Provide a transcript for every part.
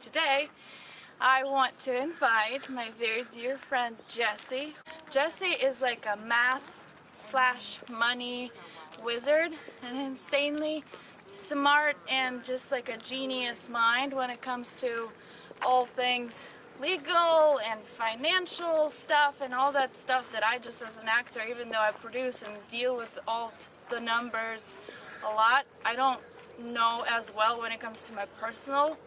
today I want to invite my very dear friend Jesse. Jesse is like a math/money wizard, an insanely smart and just like a genius mind when it comes to all things legal and financial stuff and all that stuff that I just as an actor, even though I produce and deal with all the numbers a lot, I don't know as well when it comes to my personal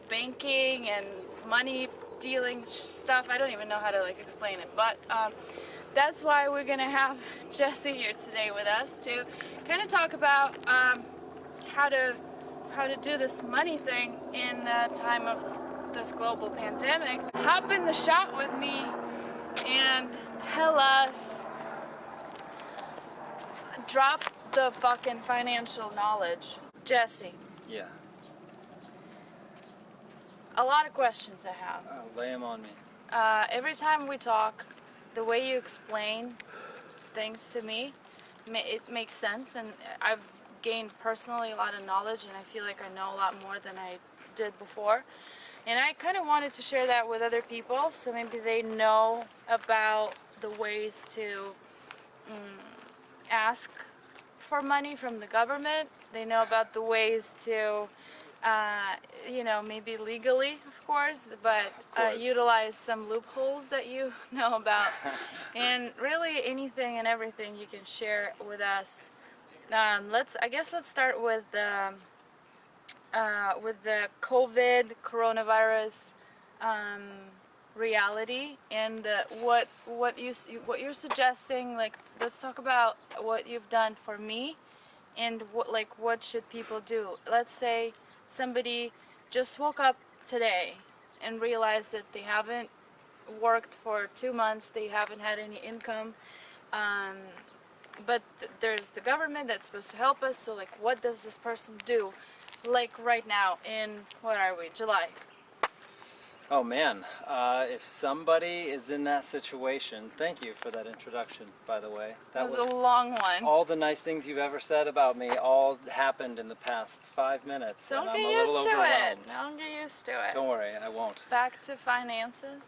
banking and money dealing stuff. I don't even know how to like explain it, but that's why we're gonna have Jesse here today with us to kind of talk about how to do this money thing in the time of this global pandemic. Hop in the shot with me and tell us, drop the fucking financial knowledge. Jesse. Yeah. A lot of questions I have. Lay them on me. Every time we talk, the way you explain things to me, it makes sense, and I've gained personally a lot of knowledge, and I feel like I know a lot more than I did before. And I kind of wanted to share that with other people, so maybe they know about the ways to ask for money from the government. They know about the ways to maybe legally, of course, but utilize some loopholes that you know about. And really anything and everything you can share with us. Let's start with the COVID coronavirus reality and what you're suggesting. Like, let's talk about what you've done for me and what should people do. Let's say somebody just woke up today and realized that they haven't worked for 2 months, they haven't had any income, but there's the government that's supposed to help us. So like, what does this person do? Like right now in, what are we, July? Oh man, if somebody is in that situation, thank you for that introduction, by the way. That was a long one. All the nice things you've ever said about me all happened in the past 5 minutes. Don't and get I'm a little used to it. overwhelmed. Don't get used to it. Don't worry, I won't. Back to finances.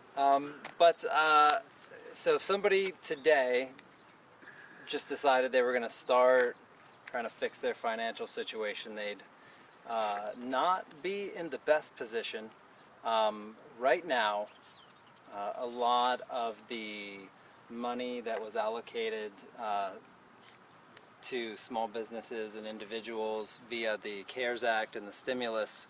So if somebody today just decided they were going to start trying to fix their financial situation, they'd not be in the best position. Right now, a lot of the money that was allocated to small businesses and individuals via the CARES Act and the stimulus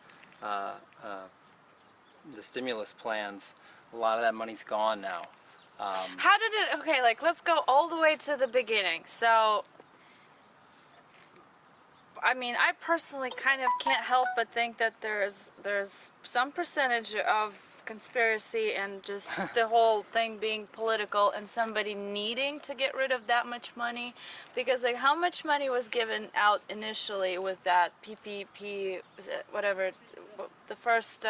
plans, a lot of that money's gone now. How did it, okay, like let's go all the way to the beginning. So, I mean, I personally kind of can't help but think that there's some percentage of conspiracy and just the whole thing being political and somebody needing to get rid of that much money, because like how much money was given out initially with that PPP, whatever, the first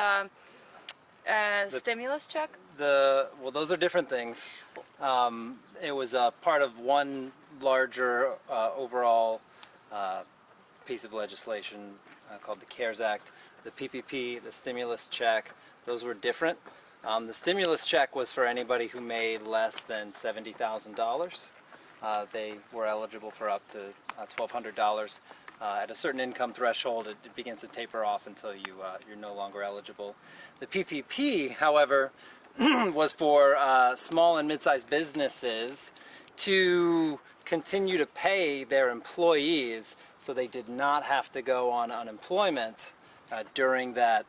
stimulus check? Well, those are different things. It was part of one larger overall piece of legislation called the CARES Act. The PPP, the stimulus check, those were different. The stimulus check was for anybody who made less than $70,000. They were eligible for up to $1,200. At a certain income threshold, it begins to taper off until you're no longer eligible. The PPP, however, was for small and mid-sized businesses to continue to pay their employees, so they did not have to go on unemployment during the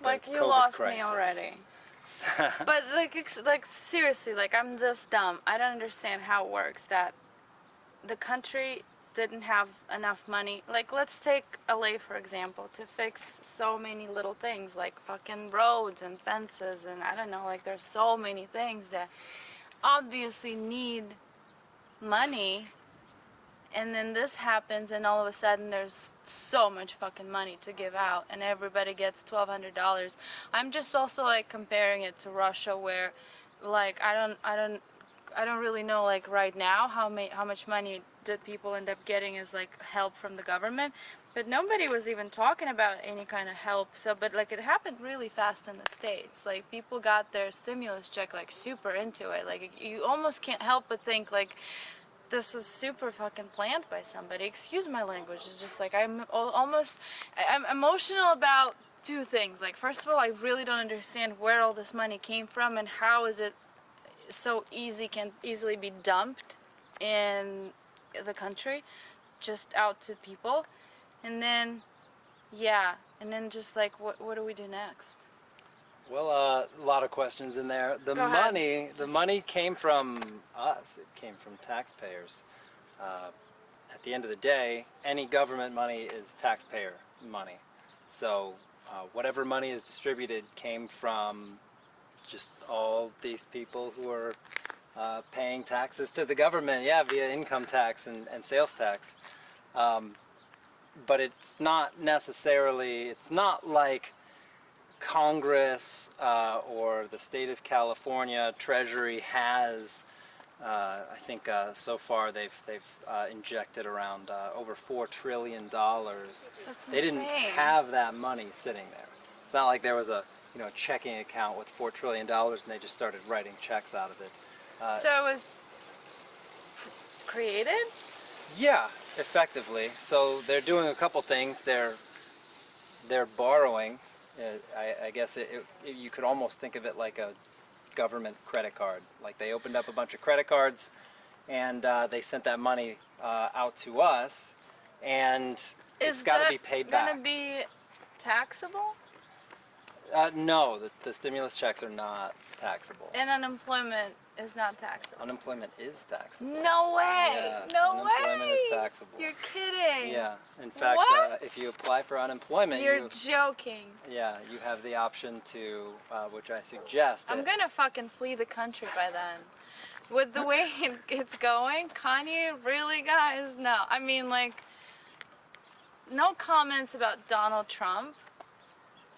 like you COVID lost crisis. me already. But like seriously, like I'm this dumb. I don't understand how it works that the country didn't have enough money. Like, let's take LA for example, to fix so many little things like fucking roads and fences and I don't know, like there's so many things that obviously need money, and then this happens and all of a sudden there's so much fucking money to give out and everybody gets $1,200. I'm just also like comparing it to Russia, where like I don't really know like right now how much money did people end up getting as like help from the government, But nobody was even talking about any kind of help. So, but like it happened really fast in the States. Like people got their stimulus check like super into it. Like you almost can't help but think like this was super fucking planned by somebody. Excuse my language. It's just like I'm emotional about two things. Like first of all, I really don't understand where all this money came from and how is it so can easily be dumped in the country just out to people. And then, yeah, and then just like, what do we do next? Well, a lot of questions in there. Go ahead. The money came from us. It came from taxpayers. At the end of the day, any government money is taxpayer money. So whatever money is distributed came from just all these people who are paying taxes to the government, yeah, via income tax and sales tax. But it's not necessarily, it's not like Congress or the state of California Treasury has, I think so far they've injected around over $4 trillion. That's They didn't insane. have that money sitting there. It's not like there was a checking account with $4 trillion and they just started writing checks out of it. So it was created? Yeah, effectively. So they're doing a couple things. They're borrowing. I guess you could almost think of it like a government credit card. Like they opened up a bunch of credit cards, and they sent that money out to us, and it's got to be paid back. Is that gonna be taxable? No, the stimulus checks are not taxable. And unemployment is not taxable. Unemployment is taxable. No way! Yeah, No unemployment way! is taxable. You're kidding! Yeah. In fact, What? if you apply for unemployment, You're joking. yeah, you have the option to, which I suggest. I'm gonna fucking flee the country by then. With the way it's going, Kanye really, guys, no. I mean, like, no comments about Donald Trump,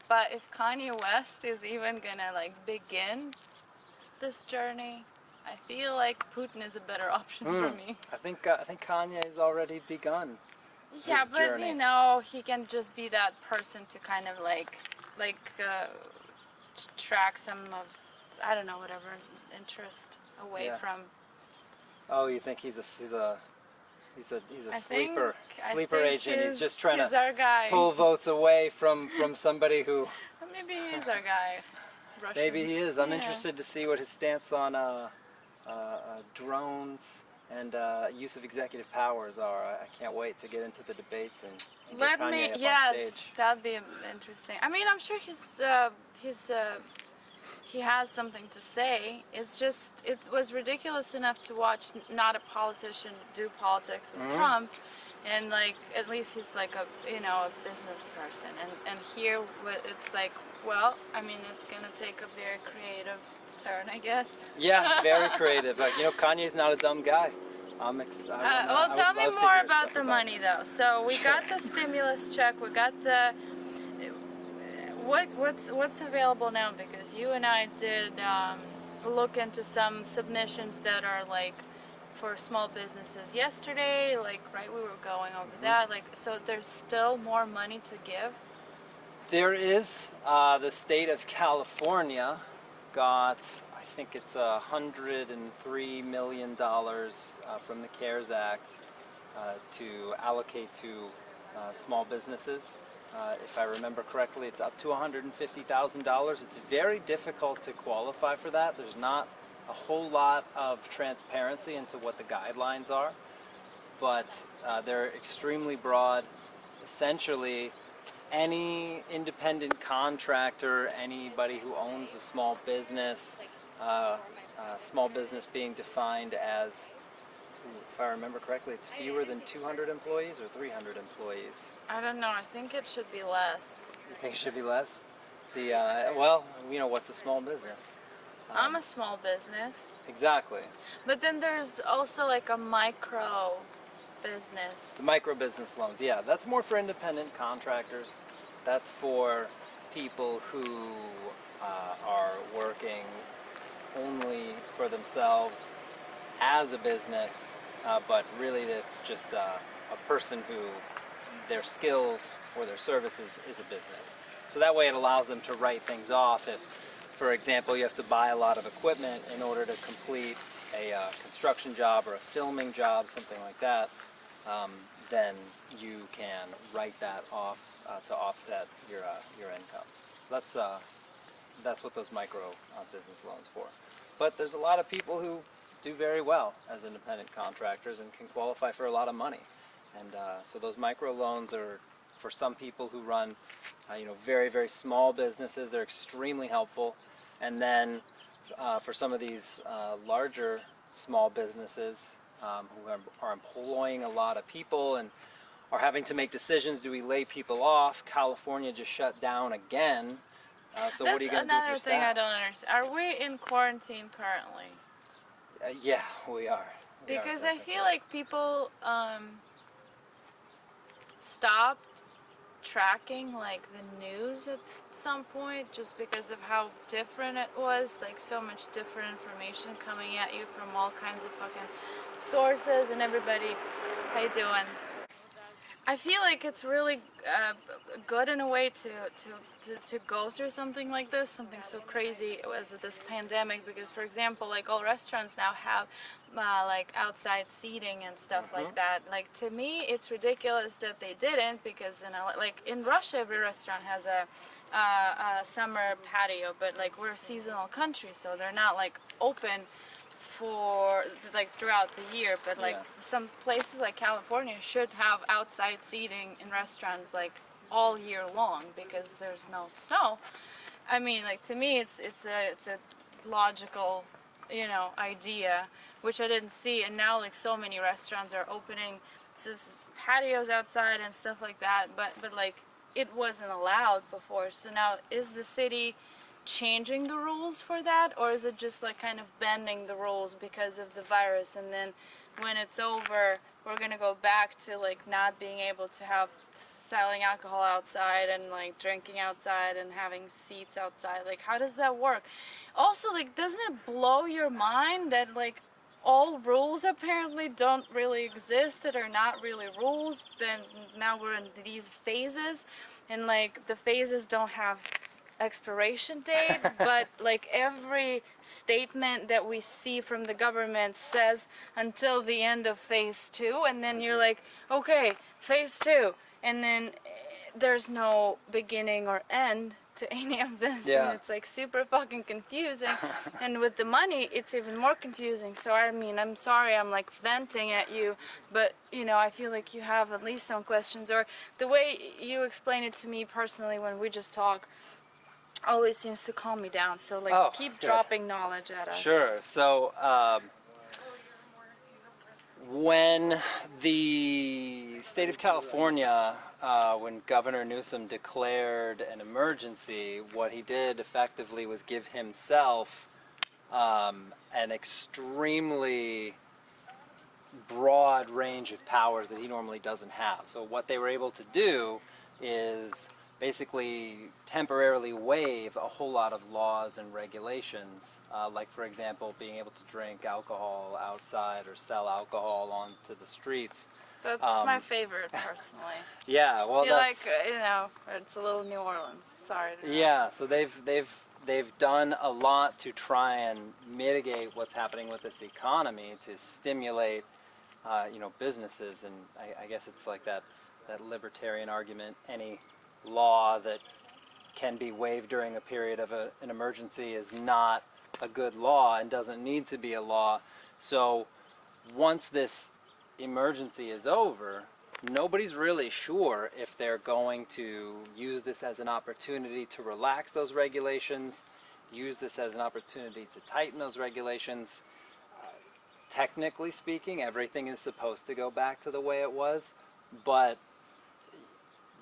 but if Kanye West is even gonna, like, begin this journey, I feel like Putin is a better option for me. I think Kanye's already begun. Yeah, his but journey. you know, he can just be that person to kind of track some of, I don't know, whatever interest away Yeah. from. Oh, you think he's a I sleeper think agent? He's just trying he's to our guy. pull votes away from somebody who. Maybe he's our guy. Russians. Maybe he is. I'm Yeah. interested to see what his stance on drones and use of executive powers are. I can't wait to get into the debates and get Kanye up on Yes, stage. that'd be interesting. I mean, I'm sure he has something to say. It's just, it was ridiculous enough to watch not a politician do politics with Trump, and like at least he's like a business person, and here it's like, well, I mean, it's gonna take a very creative turn, I guess. Yeah, very creative. Like, Kanye's not a dumb guy. Well, tell me more about the money, though. So we got the stimulus check. We got the what's available now, because you and I did look into some submissions that are like for small businesses yesterday. Like, right, we were going over that. Like, so there's still more money to give. There is. The state of California got, I think it's $103 million from the CARES Act to allocate to small businesses. If I remember correctly, it's up to $150,000. It's very difficult to qualify for that. There's not a whole lot of transparency into what the guidelines are, but they're extremely broad. Essentially, any independent contractor, anybody who owns a small business being defined as, if I remember correctly, it's fewer than 200 employees or 300 employees. I don't know. I think it should be less. You think it should be less? Well, what's a small business? I'm a small business. Exactly. But then there's also like a micro business. The micro business loans, yeah, that's more for independent contractors. That's for people who are working only for themselves as a business, but really it's just a person who their skills or their services is a business. So that way it allows them to write things off. If, for example, you have to buy a lot of equipment in order to complete a construction job or a filming job, something like that, then you can write that off to offset your income. So that's what those micro business loans for. But there's a lot of people who do very well as independent contractors and can qualify for a lot of money. And so those micro loans are for some people who run, very, very small businesses. They're extremely helpful. And then for some of these larger small businesses who are employing a lot of people and are having to make decisions, do we lay people off? California just shut down again. So what are you going to do with your staff? Another thing I staff? don't understand. Are we in quarantine currently? Yeah, we are. Because I feel like people stop tracking like the news at some point just because of how different it was, like so much different information coming at you from all kinds of fucking sources and everybody. How you doing? I feel like it's really good in a way to go through something like this, something so crazy as this pandemic, because for example, like all restaurants now have like outside seating and stuff like that. Like to me, it's ridiculous that they didn't, because like in Russia, every restaurant has a summer patio, but like we're a seasonal country, so they're not like open for like throughout the year, but like some places like California should have outside seating in restaurants like all year long because there's no snow. I mean, like to me, it's a logical, idea, which I didn't see, and now like so many restaurants are opening just patios outside and stuff like that, but like it wasn't allowed before. So now is the city changing the rules for that, or is it just like kind of bending the rules because of the virus, and then when it's over we're gonna go back to like not being able to have selling alcohol outside and like drinking outside and having seats outside? Like how does that work? Also, like, doesn't it blow your mind that like all rules apparently don't really exist, that are not really rules, but now we're in these phases, and like the phases don't have expiration date, but like every statement that we see from the government says until the end of phase 2, and then you're like, okay, phase 2, and then there's no beginning or end to any of this, and it's like super fucking confusing. And with the money, it's even more confusing. So I mean, I'm sorry, I'm like venting at you, but I feel like you have at least some questions, or the way you explain it to me personally when we just talk always seems to calm me down. So like keep dropping knowledge at us. Sure. So when the state of California, when Governor Newsom declared an emergency, what he did effectively was give himself an extremely broad range of powers that he normally doesn't have. So what they were able to do is basically temporarily waive a whole lot of laws and regulations, like for example being able to drink alcohol outside or sell alcohol onto the streets. That's my favorite, personally. Yeah, well, I feel like it's a little New Orleans. Sorry. Yeah, so they've done a lot to try and mitigate what's happening with this economy, to stimulate businesses, and I guess it's like that libertarian argument: any law that can be waived during a period of an emergency is not a good law and doesn't need to be a law. So once this emergency is over, nobody's really sure if they're going to use this as an opportunity to relax those regulations, use this as an opportunity to tighten those regulations. Technically speaking, everything is supposed to go back to the way it was, but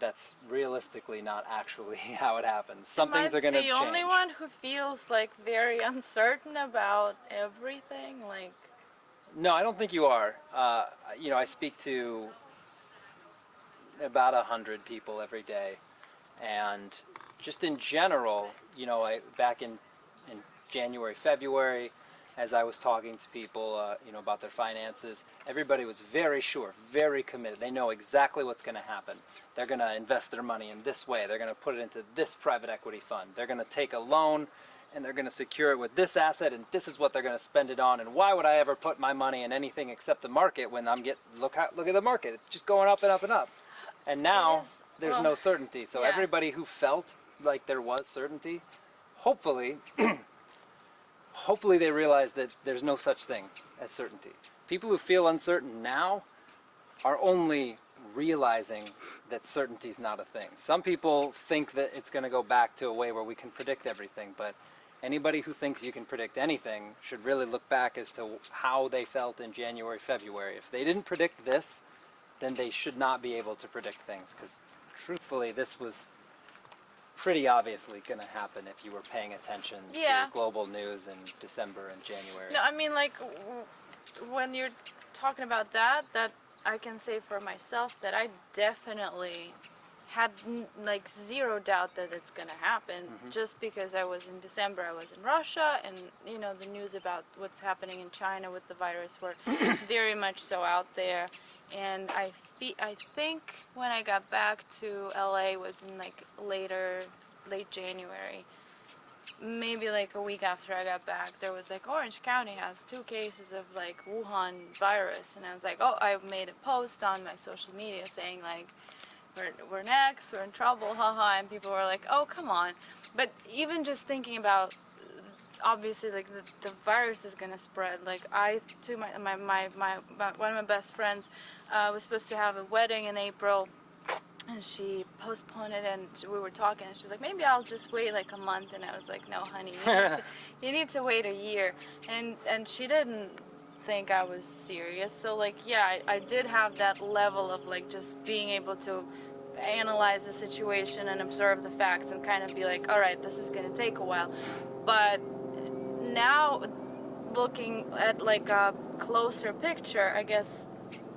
that's realistically not actually how it happens. Some things are going to change. The only one who feels like very uncertain about everything, like. No, I don't think you are. I speak to about 100 people every day, and just in general, back in January, February, as I was talking to people, about their finances, everybody was very sure, very committed. They know exactly what's going to happen. They're going to invest their money in this way. They're going to put it into this private equity fund. They're going to take a loan and they're going to secure it with this asset, and this is what they're going to spend it on. And why would I ever put my money in anything except the market when look at the market. It's just going up and up and up. And now there's no certainty. So everybody who felt like there was certainty, hopefully they realize that there's no such thing as certainty. People who feel uncertain now are only realizing that certainty is not a thing. Some people think that it's going to go back to a way where we can predict everything, but anybody who thinks you can predict anything should really look back as to how they felt in January, February. If they didn't predict this, then they should not be able to predict things, because truthfully this was pretty obviously going to happen if you were paying attention to global news in December and January. No, I mean, like, when you're talking about that I can say for myself that I definitely had like zero doubt that it's gonna happen, just because I was in December, I was in Russia, and the news about what's happening in China with the virus were very much so out there. And I think when I got back to LA was in like late January, maybe like a week after I got back, there was like Orange County has 2 cases of like Wuhan virus, and I was like, oh, I made a post on my social media saying like, we're next, we're in trouble, haha, and people were like, oh, come on. But even just thinking about, obviously, like the virus is gonna spread. Like my one of my best friends was supposed to have a wedding in April, and she postponed it, and we were talking, and she's like, maybe I'll just wait like a month, and I was like, no, honey, you need to wait a year. And she didn't think I was serious. So like, yeah, I did have that level of like just being able to analyze the situation and observe the facts and kind of be like, all right, this is going to take a while. But now looking at like a closer picture, I guess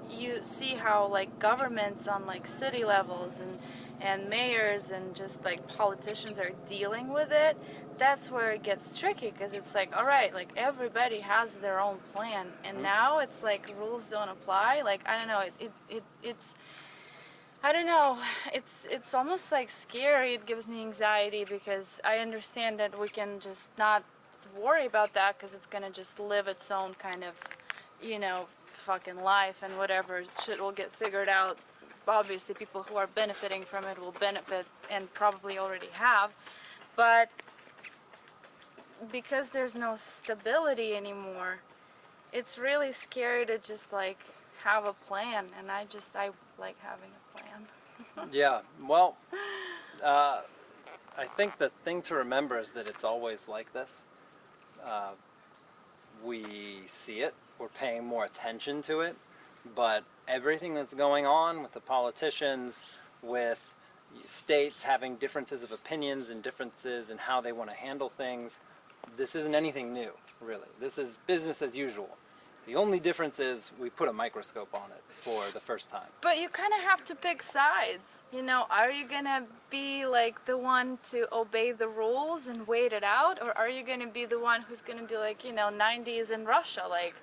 you see how like governments on like city levels and mayors and just like politicians are dealing with it. That's where it gets tricky, because it's like, all right, like everybody has their own plan, and now it's like rules don't apply. Like, I don't know, it's I don't know, it's almost like scary. It gives me anxiety, because I understand that we can just not worry about that, because it's gonna just live its own kind of fucking life, and whatever shit will get figured out. Obviously people who are benefiting from it will benefit, and probably already have, but because there's no stability anymore, it's really scary to just like have a plan, and I like having a plan. Yeah, well, I think the thing to remember is that it's always like this. We see it, we're paying more attention to it, but everything that's going on with the politicians, with states having differences of opinions and differences in how they want to handle things, this isn't anything new, really. This is business as usual. The only difference is we put a microscope on it for the first time. But you kind of have to pick sides. Are you going to be like the one to obey the rules and wait it out? Or are you going to be the one who's going to be like, 90s in Russia? Like,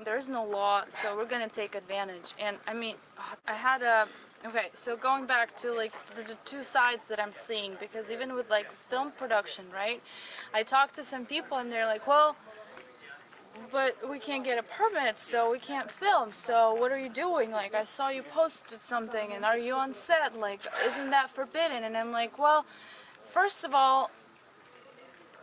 there's no law, so we're going to take advantage. And I mean, okay, so going back to like the 2 sides that I'm seeing, because even with like film production, right? I talked to some people and they're like, well, but we can't get a permit, so we can't film, so what are you doing? Like, I saw you posted something, and are you on set? Like, isn't that forbidden? And I'm like, well, first of all,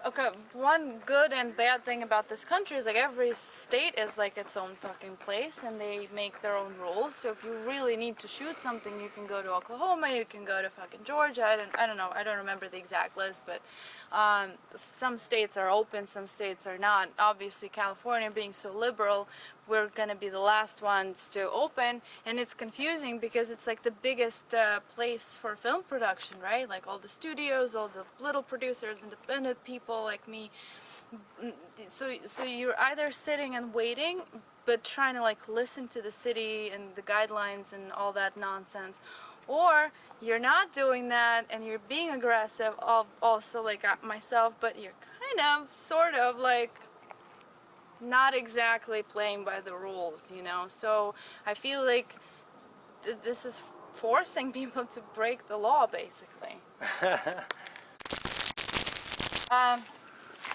okay, one good and bad thing about this country is like every state is like its own fucking place, and they make their own rules. So if you really need to shoot something, you can go to Oklahoma, you can go to fucking Georgia. I don't know, I don't remember the exact list, but some states are open, some states are not. Obviously, California being so liberal, we're gonna be the last ones to open, and it's confusing because it's like the biggest place for film production, right? Like all the studios, all the little producers, independent people like me. So you're either sitting and waiting, but trying to like listen to the city and the guidelines and all that nonsense, or you're not doing that and you're being aggressive, also like myself, but you're kind of, sort of like not exactly playing by the rules, you know. So I feel like this is forcing people to break the law, basically.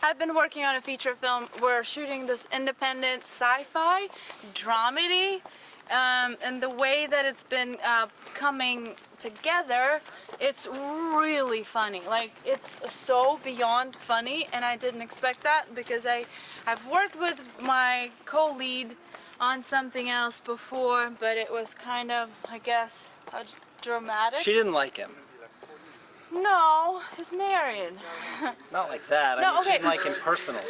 I've been working on a feature film. We're shooting this independent sci-fi dramedy, and the way that it's been coming together, it's really funny. Like, it's so beyond funny, and I didn't expect that because I've worked with my co-lead on something else before, but it was kind of, I guess, dramatic. She didn't like him. No, he's married. Not like that. No, I mean, okay. she didn't like him personally.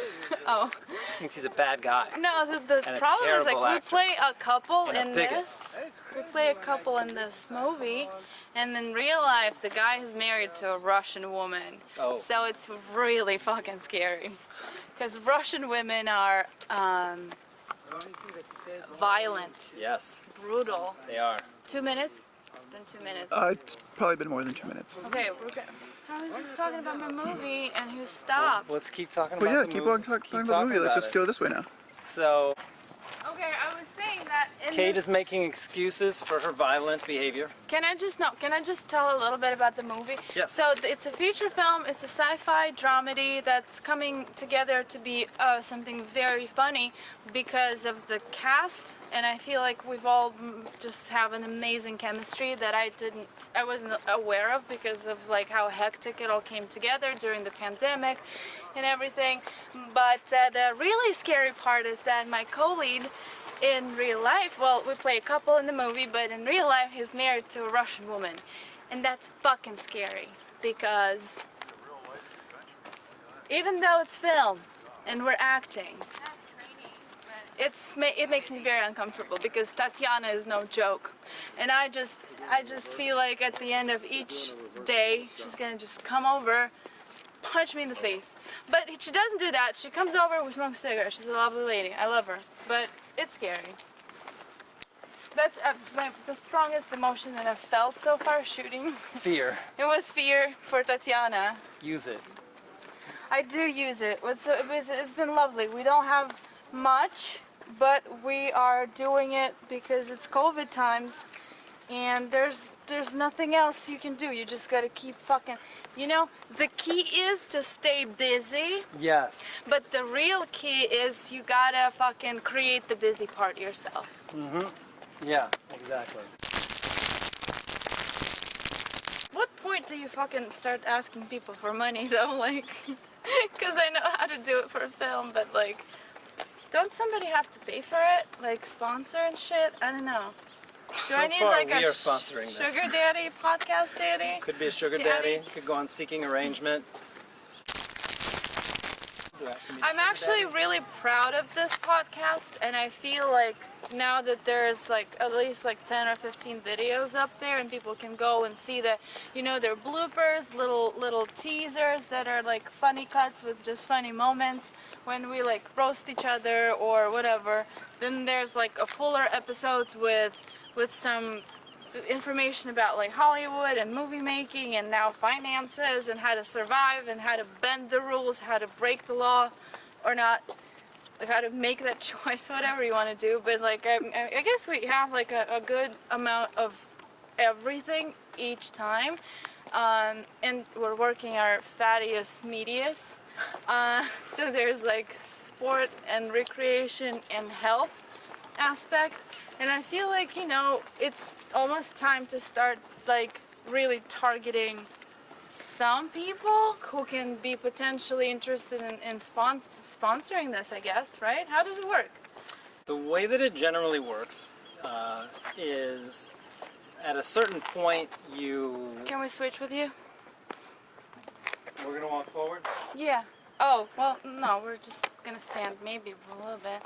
Oh. She thinks he's a bad guy. No, the And a problem is, like, terrible we actor. play a couple And a in bigot. this. We play a couple in this movie, and in real life, the guy is married to a Russian woman. Oh. So it's really fucking scary. Because Russian women are violent, Yes, brutal. they are. 2 minutes? It's been 2 minutes. It's probably been more than 2 minutes. Okay, we're good. I was just talking about my movie, and he stopped. Let's keep talking But about yeah, the keep movie. on talking about the movie. Let's just go this way now. So, Okay, I was saying that in Kate this... is making excuses for her violent behavior. Can I just tell a little bit about the movie? Yes. So it's a feature film. It's a sci-fi dramedy that's coming together to be something very funny because of the cast, and I feel like we've all just have an amazing chemistry that I wasn't aware of because of like how hectic it all came together during the pandemic and everything. But the really scary part is that my co-lead in real life, well, we play a couple in the movie, but in real life he's married to a Russian woman. And that's fucking scary because even though it's film and we're acting, it makes me very uncomfortable because Tatiana is no joke. And I just feel like at the end of each day she's gonna just come over, punch me in the face. But she doesn't do that. She comes over, we smoke cigarettes. She's a lovely lady. I love her. But it's scary. That's the strongest emotion that I've felt so far shooting. Fear. It was fear for Tatiana. Use it. I do use it. It's been lovely. We don't have much, but we are doing it because it's COVID times, and there's nothing else you can do. You just gotta keep fucking... You know, the key is to stay busy, Yes. but the real key is you gotta fucking create the busy part yourself. Yeah, exactly. What point do you fucking start asking people for money though? Like, because I know how to do it for a film, but like, don't somebody have to pay for it? Like sponsor and shit? I don't know. Do I need far, like we a are sponsoring this. sugar daddy, podcast daddy? Could be a sugar Daddy. daddy. Could go on Seeking Arrangement. I'm actually really proud of this podcast, and I feel like now that there's like at least like 10 or 15 videos up there, and people can go and see that, you know, they're bloopers, little teasers that are like funny cuts with just funny moments when we like roast each other or whatever. Then there's like a fuller episodes with some information about like Hollywood and movie making and now finances and how to survive and how to bend the rules, how to break the law or not, how to make that choice, whatever you want to do. But like I guess we have like a good amount of everything each time, and we're working our fattiest medias. So there's like sport and recreation and health aspect. And I feel like, you know, it's almost time to start like really targeting some people who can be potentially interested in sponsoring this, I guess, right? How does it work? The way that it generally works is at a certain point you... Can we switch with you? We're going to walk forward? Yeah. Oh, well, no, we're just gonna stand maybe for a little bit.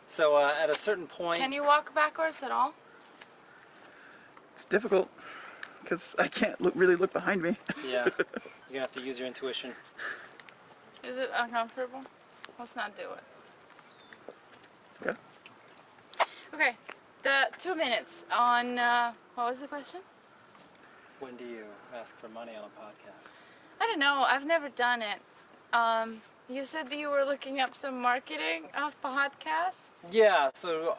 So at a certain point... Can you walk backwards at all? It's difficult because I can't really look behind me. Yeah, you're going to have to use your intuition. Is it uncomfortable? Let's not do it. Okay. Okay, the 2 minutes on, what was the question? When do you ask for money on a podcast? I don't know, I've never done it. You said that you were looking up some marketing of podcasts. Yeah, so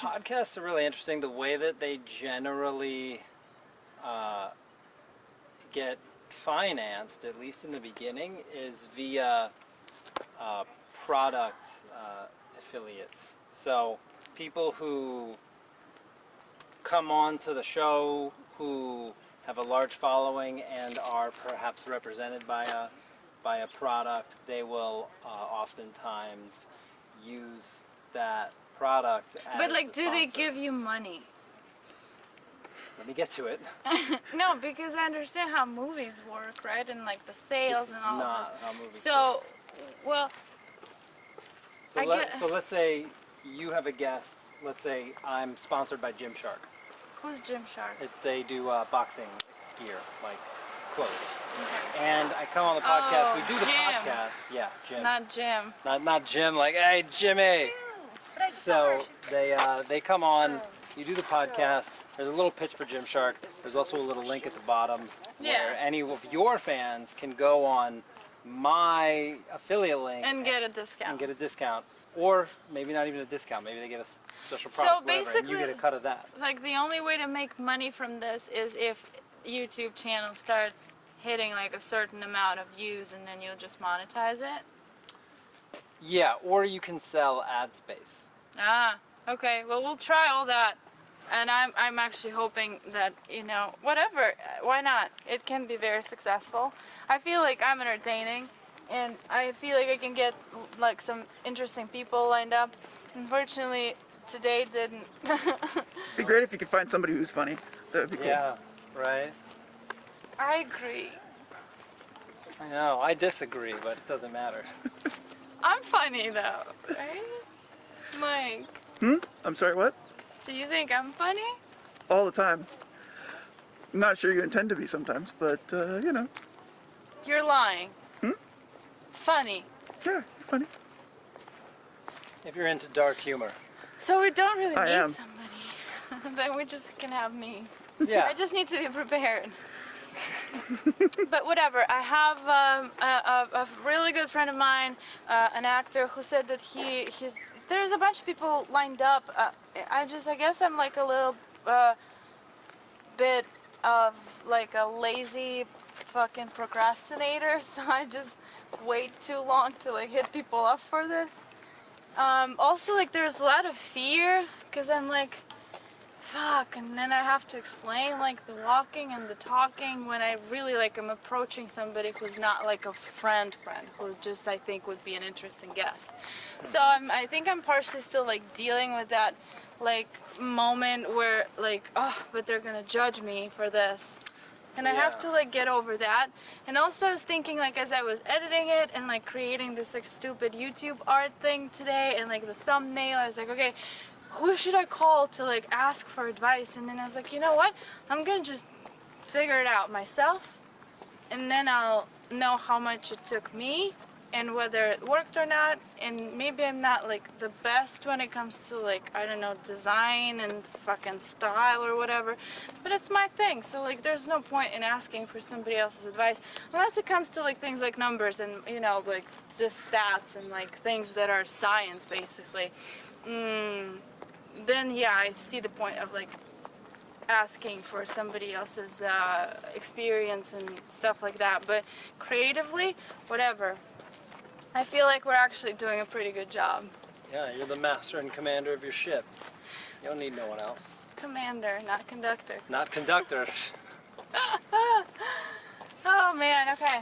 podcasts are really interesting. The way that they generally get financed, at least in the beginning, is via product affiliates. So people who come on to the show who have a large following and are perhaps represented by a product, they will oftentimes use that product as But like, the do they sponsor. give you money? Let me get to it. No, because I understand how movies work, right? And like the sales This and is all of not this. how movies So, well, So, I get- so let's say you have a guest. Let's say I'm sponsored by Gymshark. who's Gymshark? They do boxing gear, like clothes. Okay. And I come on the podcast. Oh, We do the Jim. podcast. Yeah, Jim. Not Jim. Not Jim. Like, hey, Jimmy. So they come on. You do the podcast. There's a little pitch for Gymshark. There's also a little link at the bottom Yeah. where any of your fans can go on my affiliate link And get a discount. and get a discount, or maybe not even a discount. Maybe they get a special So product, whatever, and you basically- get a cut of that. Like the only way to make money from this is if YouTube channel starts hitting like a certain amount of views, and then you'll just monetize it. Yeah, or you can sell ad space. Ah, okay. Well, we'll try all that. And I'm actually hoping that, whatever, why not? It can be very successful. I feel like I'm entertaining, and I feel like I can get like some interesting people lined up. Unfortunately, today didn't. It'd be great if you could find somebody who's funny. That would be cool. Yeah, right. I agree. I know. I disagree, but it doesn't matter. I'm funny though, right? Mike, I'm sorry, what? do you think I'm funny? All the time. I'm not sure you intend to be sometimes, but, You're lying. Funny. yeah, you're funny. If you're into dark humor. So we don't really I need am. somebody. Then we just can have me. Yeah. I just need to be prepared. But whatever. I have a really good friend of mine, an actor, who said that there's a bunch of people lined up. I guess I'm like a little bit of like a lazy fucking procrastinator, so I just wait too long to like hit people up for this. Also, like, there's a lot of fear because I'm like, fuck, and then I have to explain like the walking and the talking when I really like am approaching somebody who's not like a friend who just I think would be an interesting guest. So I think I'm partially still like dealing with that like moment where like, oh, but they're gonna judge me for this. And I have Yeah. to like get over that. And also I was thinking like as I was editing it and like creating this like stupid YouTube art thing today and like the thumbnail, I was like, okay, who should I call to like ask for advice? And then I was like, you know what? I'm gonna just figure it out myself, and then I'll know how much it took me and whether it worked or not. And maybe I'm not like the best when it comes to like, I don't know, design and fucking style or whatever, but it's my thing. So like there's no point in asking for somebody else's advice unless it comes to like things like numbers and like just stats and like things that are science basically. Then yeah, I see the point of like asking for somebody else's experience and stuff like that. But creatively, whatever. I feel like we're actually doing a pretty good job. Yeah, you're the master and commander of your ship. You don't need no one else. Commander, not conductor. Not conductor. Oh man, okay.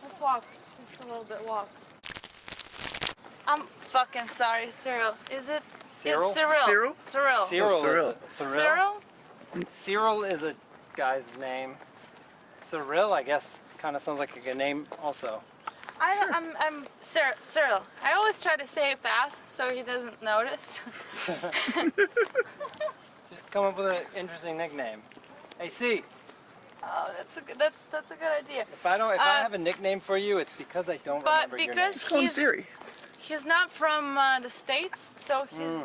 Let's walk. Just a little bit walk. I'm fucking sorry, Cyril. Is it? Cyril? It's Cyril. Cyril? Cyril. Cyril. Cyril. Cyril? Cyril is a guy's name. Cyril, I guess, kind of sounds like a good name also. I'm Cyril. I always try to say it fast so he doesn't notice. Just come up with an interesting nickname. Hey, C. Oh, that's a good idea. If I have a nickname for you, it's because I don't But remember your name. because Call him Siri. he's not from the States, so his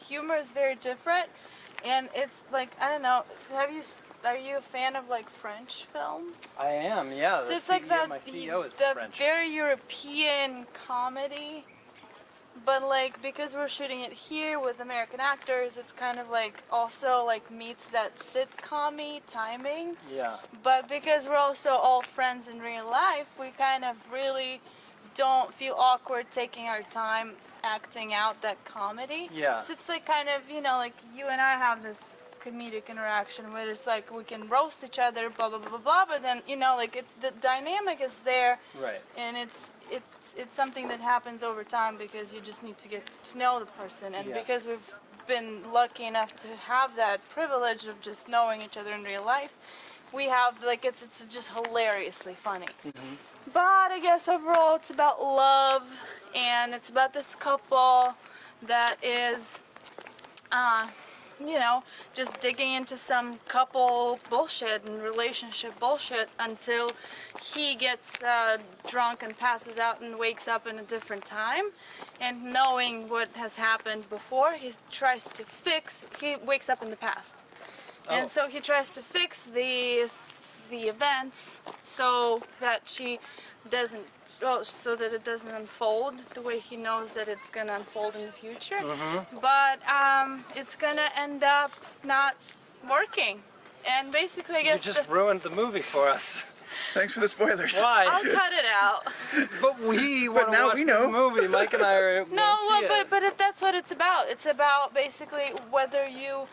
humor is very different, and it's like, I don't know. are you a fan of like French films? I am, yeah. So The it's like that my CEO is the French. very European comedy, but like because we're shooting it here with American actors, it's kind of like also like meets that sitcom-y timing. Yeah. But because we're also all friends in real life, we kind of really don't feel awkward taking our time acting out that comedy. Yeah. So it's like kind of, you know, like you and I have this comedic interaction where it's like we can roast each other, blah blah blah blah blah, but then, you know, like the dynamic is there, Right. and it's something that happens over time because you just need to get to know the person, and Yeah. because we've been lucky enough to have that privilege of just knowing each other in real life, we have like it's just hilariously funny. Mm-hmm. But I guess overall it's about love, and it's about this couple that is you know, just digging into some couple bullshit and relationship bullshit until he gets drunk and passes out and wakes up in a different time. And knowing what has happened before, he wakes up in the past. Oh. And so he tries to fix the events so that so that it doesn't unfold the way he knows that it's gonna unfold in the future. Mm-hmm. But it's gonna end up not working. And basically, I You guess just ruined the movie for us. Thanks for the spoilers. Why? I'll cut it out. But we want to now watch we this know. movie. Mike and I are. No, wanna see well, it. but that's what it's about. It's about basically whether you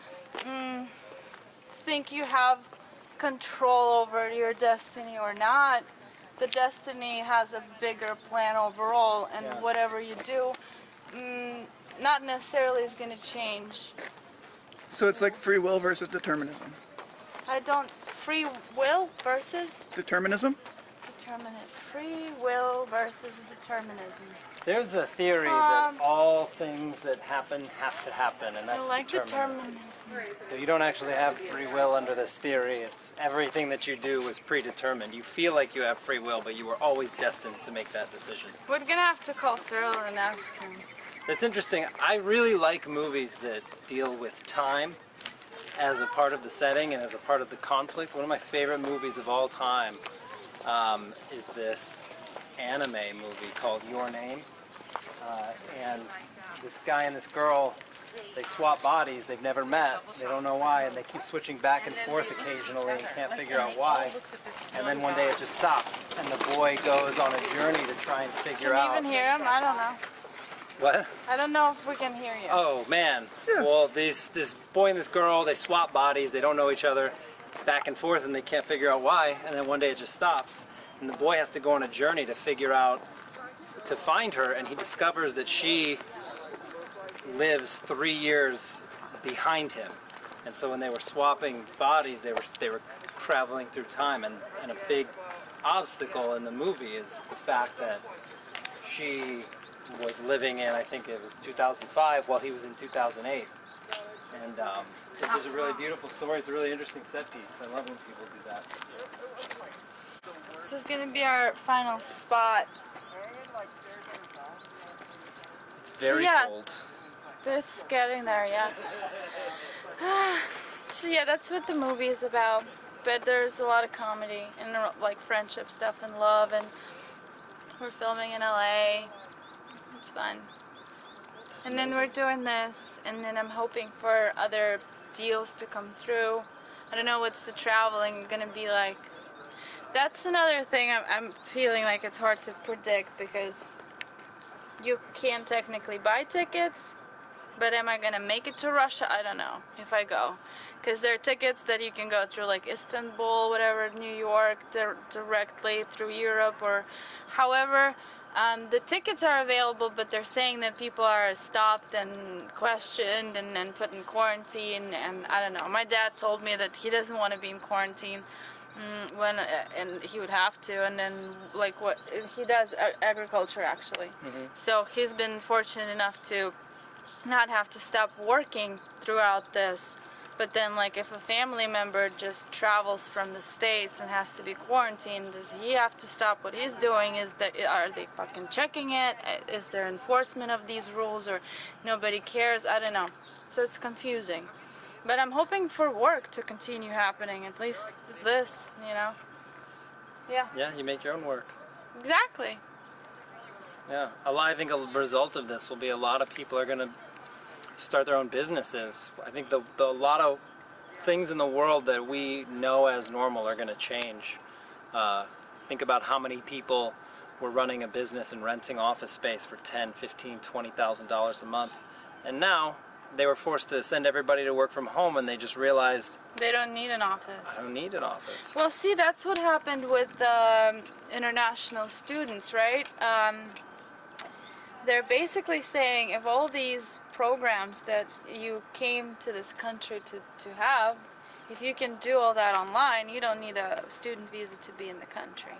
think you have control over your destiny or not. The destiny has a bigger plan overall, and Yeah. whatever you do, not necessarily is going to change. So it's like free will versus determinism. Free will versus Determinism? determinism. Free will versus determinism. There's a theory that all things that happen have to happen, and I that's like determinism. determinism. So you don't actually have free will under this theory. It's everything that you do is predetermined. You feel like you have free will, but you were always destined to make that decision. We're going to have to call Cyril and ask him. That's interesting. I really like movies that deal with time as a part of the setting and as a part of the conflict. One of my favorite movies of all time is this anime movie called Your Name. And this guy and this girl, they swap bodies, they've never met, they don't know why, and they keep switching back and forth occasionally and can't figure out why. And then one day it just stops, and the boy goes on a journey to try and figure Can out. you even hear him? I don't know. What? I don't know if we can hear you. Oh man. Yeah. Well, this boy and this girl, they swap bodies, they don't know each other, back and forth, and they can't figure out why. And then one day it just stops, and the boy has to go on a journey to figure out, to find her, and he discovers that she lives 3 years behind him. And so when they were swapping bodies, they were traveling through time, and a big obstacle in the movie is the fact that she was living in, I think it was 2005, while he was in 2008. And it's just a really beautiful story. It's a really interesting set piece. I love when people do that. This is going to be our final spot. It's very yeah. cold. This getting there, yeah. So yeah, that's what the movie is about. But there's a lot of comedy and like friendship stuff and love, and we're filming in LA. It's fun. And then we're doing this, and then I'm hoping for other deals to come through. I don't know what's the traveling gonna be like. That's another thing I'm feeling like it's hard to predict, because you can't technically buy tickets, but am I gonna make it to Russia? I don't know if I go, because there are tickets that you can go through like Istanbul, whatever, New York, directly through Europe, or however. The tickets are available, but they're saying that people are stopped and questioned and then put in quarantine, and I don't know. My dad told me that he doesn't want to be in quarantine and he would have to, and then like what he does agriculture actually. So he's been fortunate enough to not have to stop working throughout this. But then, like, if a family member just travels from the States and has to be quarantined, does he have to stop what he's doing? Are they fucking checking it? Is there enforcement of these rules, or nobody cares? I don't know. So it's confusing. But I'm hoping for work to continue happening, at least this, you know? Yeah, Yeah, you make your own work. exactly. Yeah, I think a result of this will be a lot of people are going to start their own businesses. I think a lot of things in the world that we know as normal are going to change. Think about how many people were running a business and renting office space for $10, $15, $20,000 a month, and now they were forced to send everybody to work from home, and they just realized They don't need an office. I don't need an office. Well, see, that's what happened with international students, right? They're basically saying if all these programs that you came to this country to have, if you can do all that online, you don't need a student visa to be in the country.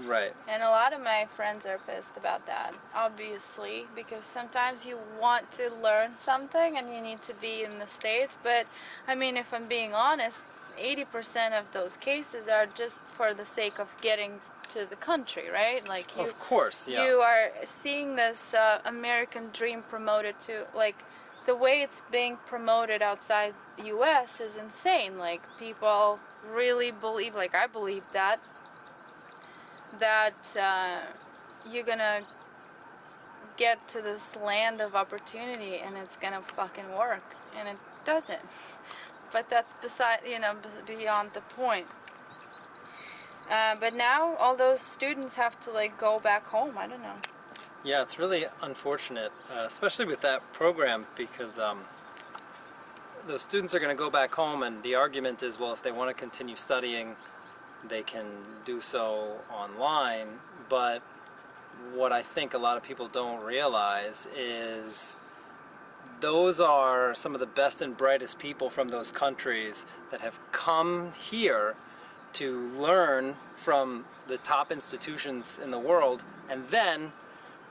Right. And a lot of my friends are pissed about that, obviously, because sometimes you want to learn something and you need to be in the States. But, I mean, if I'm being honest, 80% of those cases are just for the sake of getting to the country, right? Like you, Of course, yeah. you are seeing this American dream promoted to, like, the way it's being promoted outside the U.S. is insane. Like, people really believe, like I believe that you're gonna get to this land of opportunity and it's gonna fucking work, and it doesn't. But that's beside, beyond the point. But now all those students have to like go back home. I don't know. Yeah, it's really unfortunate, especially with that program, because those students are going to go back home, and the argument is, well, if they want to continue studying, they can do so online. But what I think a lot of people don't realize is those are some of the best and brightest people from those countries that have come here to learn from the top institutions in the world, and then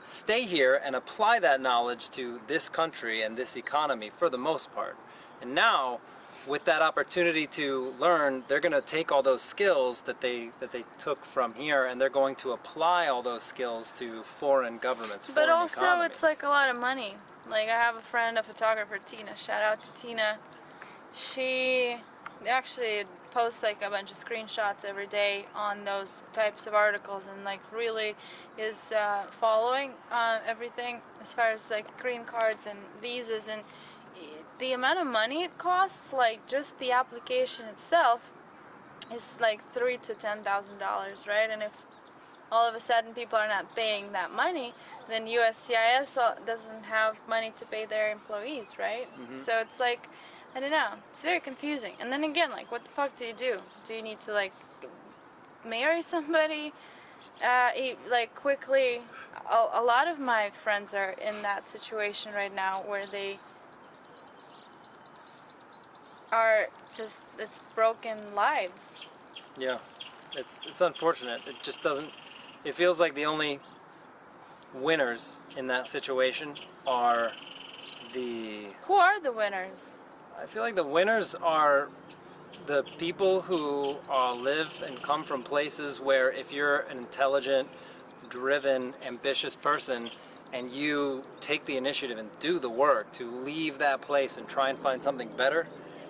stay here and apply that knowledge to this country and this economy for the most part. And now, with that opportunity to learn, they're going to take all those skills that they took from here, and they're going to apply all those skills to foreign governments, But foreign also, economies. it's like a lot of money. Like, I have a friend, a photographer, Tina. Shout out to Tina. She actually posts like a bunch of screenshots every day on those types of articles, and like really is following everything as far as like green cards and visas, and the amount of money it costs, like just the application itself, is like $3,000 to $10,000, right? And if all of a sudden people are not paying that money, then USCIS doesn't have money to pay their employees, right? Mhm. So it's like, I don't know, it's very confusing. And then again, like, what the fuck do you do? Do you need to like marry somebody like quickly? A lot of my friends are in that situation right now where they are just, it's broken lives. Yeah, it's unfortunate. It just doesn't. It feels like the only winners in that situation are the. Who are the winners? I feel like the winners are the people who live and come from places where, if you're an intelligent, driven, ambitious person, and you take the initiative and do the work to leave that place and try and find something better,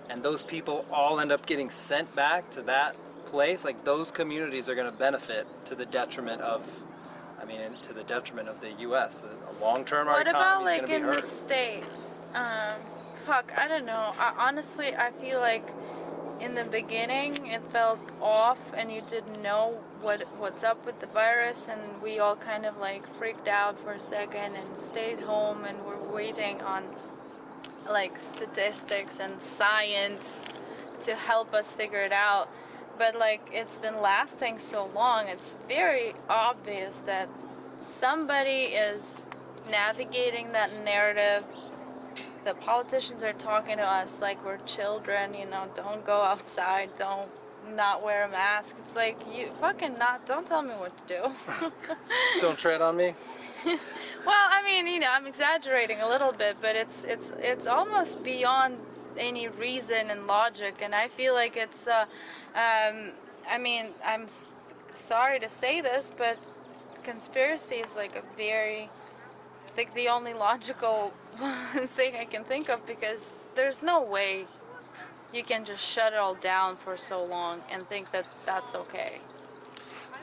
and those people all end up getting sent back to that place, like those communities are going to benefit to the detriment of, to the detriment of the U.S. Long term, our What about economy is like going to be in the hurt. States? I don't know. Honestly, I feel like in the beginning it felt off, and you didn't know what's up with the virus, and we all kind of like freaked out for a second and stayed home, and we're waiting on like statistics and science to help us figure it out. But like, it's been lasting so long, it's very obvious that somebody is navigating that narrative. The politicians are talking to us like we're children, don't go outside, don't not wear a mask. It's like, you fucking don't tell me what to do. Don't tread on me. Well, I'm exaggerating a little bit, but it's almost beyond any reason and logic, and I feel like it's I'm sorry to say this, but conspiracy is like the only logical thing I can think of, because there's no way you can just shut it all down for so long and think that that's okay.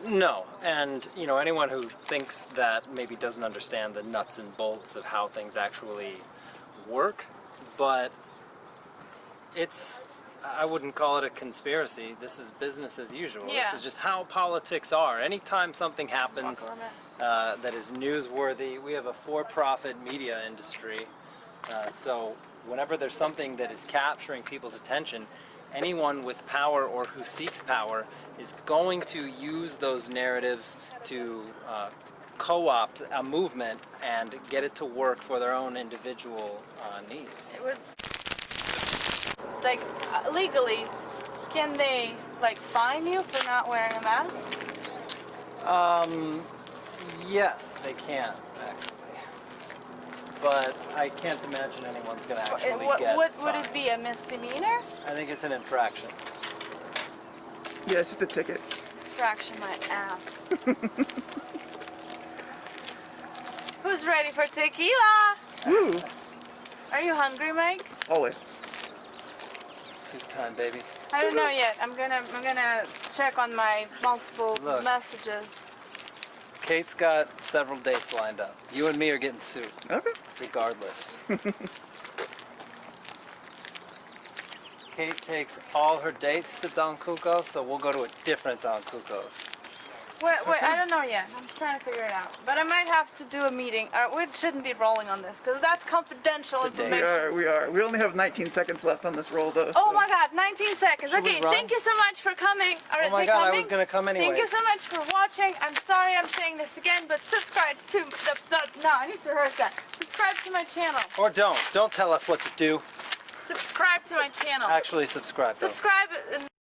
No, and you know, anyone who thinks that maybe doesn't understand the nuts and bolts of how things actually work, but I wouldn't call it a conspiracy. This is business as usual. Yeah. This is just how politics are. Anytime something happens that is newsworthy, we have a for-profit media industry, so whenever there's something that is capturing people's attention, anyone with power or who seeks power is going to use those narratives to co-opt a movement and get it to work for their own individual needs. Like, legally, can they, like, fine you for not wearing a mask? Yes, they can, actually. But I can't imagine anyone's going to actually get Would it fined. be a misdemeanor? I think it's an infraction. Yeah, it's just a ticket. Fraction my ass. Who's ready for tequila? Woo! Are you hungry, Mike? Always. Soup time, baby. I don't know yet. I'm gonna check on my multiple Look. messages. Kate's got several dates lined up. You and me are getting soup, Okay. regardless. Kate takes all her dates to Don Cuco, so we'll go to a different Don Cuco's. Wait, I don't know yet. I'm trying to figure it out. But I might have to do a meeting. We shouldn't be rolling on this because that's confidential It's a date. information. We are. We only have 19 seconds left on this roll, though. Oh so- my God, 19 seconds. Should we Okay, run? thank you so much for coming. Oh my God, I was gonna come anyways. Thank you so much for watching. I'm sorry I'm saying this again, but subscribe to no, I need to rehearse that. Subscribe to my channel. Or don't. Don't tell us what to do. Subscribe to my channel. Actually, subscribe. Though. Subscribe.